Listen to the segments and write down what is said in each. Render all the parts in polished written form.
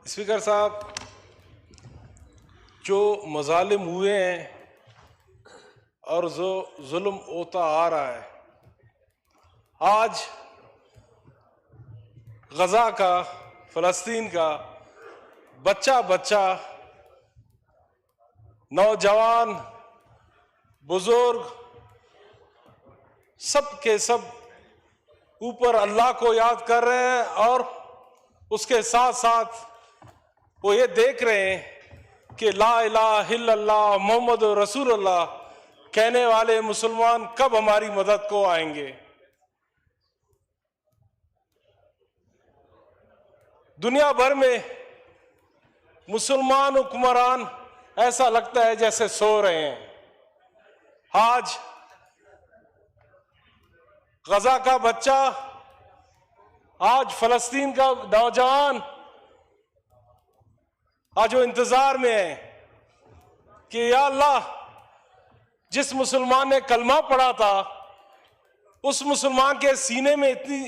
Speaker साहब, जो मजालिम हुए हैं और जो जुल्म होता आ रहा है, आज गजा का, फलस्तीन का बच्चा बच्चा, नौजवान, बुजुर्ग, सब के सब ऊपर अल्लाह को याद कर रहे हैं और उसके साथ साथ वो ये देख रहे हैं कि ला इलाहा इल्लल्लाह मोहम्मद रसूलुल्लाह कहने वाले मुसलमान कब हमारी मदद को आएंगे। दुनिया भर में मुसलमान हुक्मरान ऐसा लगता है जैसे सो रहे हैं। आज गजा का बच्चा, आज फलस्तीन का नौजवान आज वो इंतजार में है कि या अल्लाह, जिस मुसलमान ने कलमा पढ़ा था उस मुसलमान के सीने में इतनी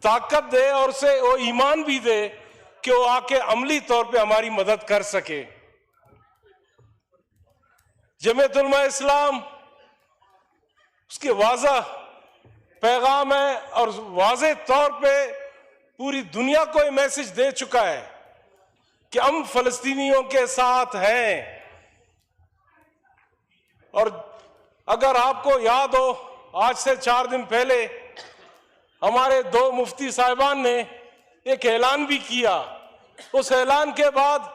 ताकत दे और उसे वो ईमान भी दे कि वो आके अमली तौर पे हमारी मदद कर सके। जमीयत उलमा इस्लाम उसके वाज़ा पैगाम है और वाज़े तौर पे पूरी दुनिया को ये मैसेज दे चुका है कि हम फलस्तीनियों के साथ हैं। और अगर आपको याद हो, आज से 4 दिन पहले हमारे 2 मुफ्ती साहिबान ने एक ऐलान भी किया। उस ऐलान के बाद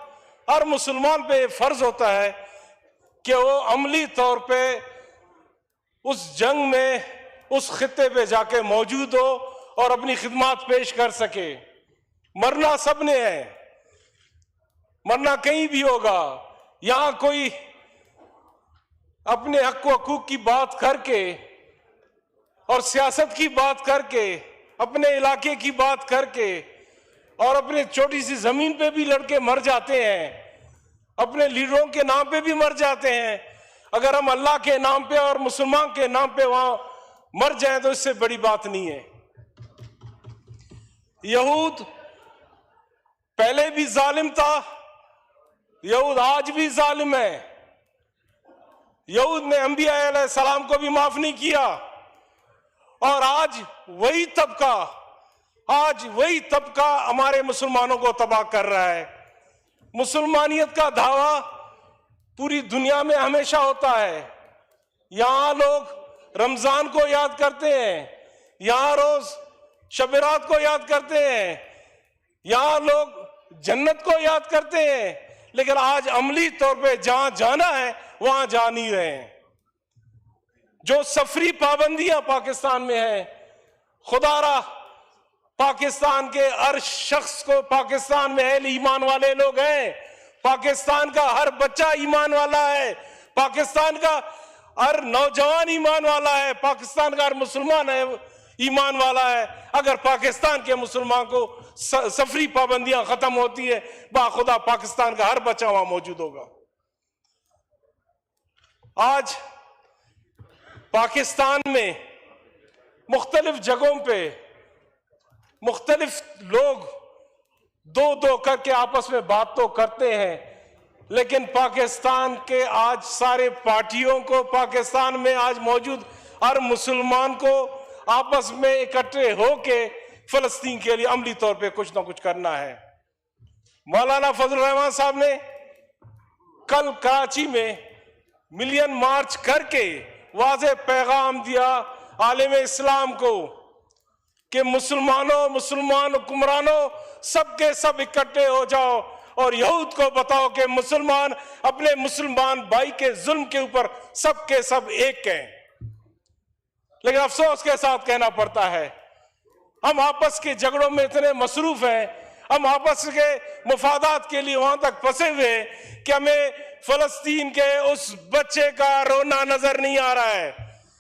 हर मुसलमान पे फर्ज होता है कि वो अमली तौर पे उस जंग में, उस खित्ते पे जाके मौजूद हो और अपनी खिदमत पेश कर सके। मरना सबने है, मरना कहीं भी होगा। यहां कोई अपने हक हकूक की बात करके और सियासत की बात करके, अपने इलाके की बात करके और अपने छोटी सी जमीन पे भी लड़के मर जाते हैं, अपने लीडरों के नाम पे भी मर जाते हैं। अगर हम अल्लाह के नाम पे और मुसलमान के नाम पे वहां मर जाए तो इससे बड़ी बात नहीं है। यहूद पहले भी जालिम था, यहूद आज भी जालिम है। यहूद ने अंबिया अलैहिस्सलाम को भी माफ नहीं किया और आज वही तबका हमारे मुसलमानों को तबाह कर रहा है। मुसलमानियत का दावा पूरी दुनिया में हमेशा होता है। यहां लोग रमजान को याद करते हैं, यहां रोज शब-ए-रात को याद करते हैं, यहां लोग जन्नत को याद करते हैं, लेकिन आज अमली तौर पे जहां जाना है वहां जा नहीं रहे हैं। जो सफरी पाबंदियां पाकिस्तान में है, खुदारा पाकिस्तान के हर शख्स को, पाकिस्तान में अहले ईमान वाले लोग हैं, पाकिस्तान का हर बच्चा ईमान वाला है, पाकिस्तान का हर नौजवान ईमान वाला है, पाकिस्तान का हर मुसलमान है ईमान वाला है। अगर पाकिस्तान के मुसलमान को सफरी पाबंदियां खत्म होती है, बाखुदा पाकिस्तान का हर बच्चा वहां मौजूद होगा। आज पाकिस्तान में मुख्तलिफ जगहों पे मुख्तलिफ लोग 2-2 करके आपस में बात तो करते हैं, लेकिन पाकिस्तान के आज सारे पार्टियों को, पाकिस्तान में आज मौजूद हर मुसलमान को आपस में इकट्ठे होके फलस्तीन के लिए अमली तौर पे कुछ ना कुछ करना है। मौलाना फजल रहमान साहब ने कल कराची में मिलियन मार्च करके वाज़े पैगाम दिया आलिम इस्लाम को कि मुसलमानों, मुसलमान हुक्मरानों, सबके सब इकट्ठे हो जाओ और यहूद को बताओ कि मुसलमान अपने मुसलमान भाई के जुल्म के ऊपर सबके सब एक हैं। लेकिन अफसोस के साथ कहना पड़ता है, हम आपस के झगड़ों में इतने मसरूफ हैं, हम आपस के मुफादात के लिए वहां तक फंसे हुए हैं कि हमें फलस्तीन के उस बच्चे का रोना नजर नहीं आ रहा है,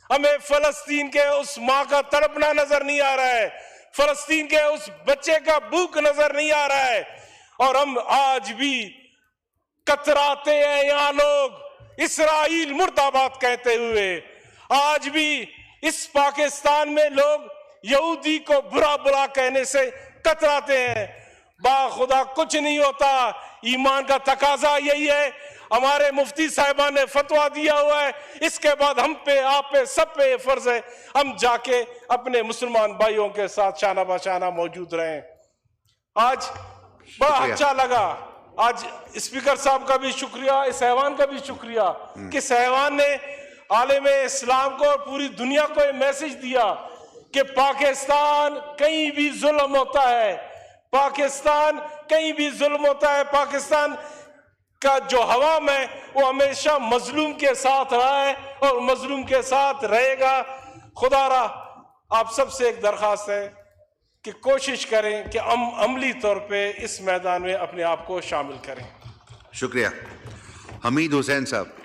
हमें फलस्तीन के उस माँ का तड़पना नजर नहीं आ रहा है, फलस्तीन के उस बच्चे का भूख नजर नहीं आ रहा है। और हम आज भी कतराते हैं यहां लोग इस्राईल मुर्दाबाद कहते हुए। आज भी इस पाकिस्तान में लोग यहूदी को बुरा बुरा कहने से कतराते हैं। बाखुदा कुछ नहीं होता, ईमान का तकाजा यही है। हमारे मुफ्ती साहिबान ने फतवा दिया हुआ है, इसके बाद हम पे, आप पे, सब पे ये फर्ज है हम जाके अपने मुसलमान भाइयों के साथ शाना बशाना मौजूद रहें। आज बड़ा अच्छा लगा, आज स्पीकर साहब का भी शुक्रिया, इस ऐवान का भी शुक्रिया कि इस ऐवान ने आलम इस्लाम को और पूरी दुनिया को ये मैसेज दिया कि पाकिस्तान कहीं भी जुल्म होता है, पाकिस्तान कहीं भी जुल्म होता है, पाकिस्तान का जो हवाम है वो हमेशा मजलूम के साथ रहा है और मजलूम के साथ रहेगा। खुदारा आप सबसे एक दरखास्त है कि कोशिश करें कि अमली तौर पे इस मैदान में अपने आप को शामिल करें। शुक्रिया। हमीद हुसैन साहब।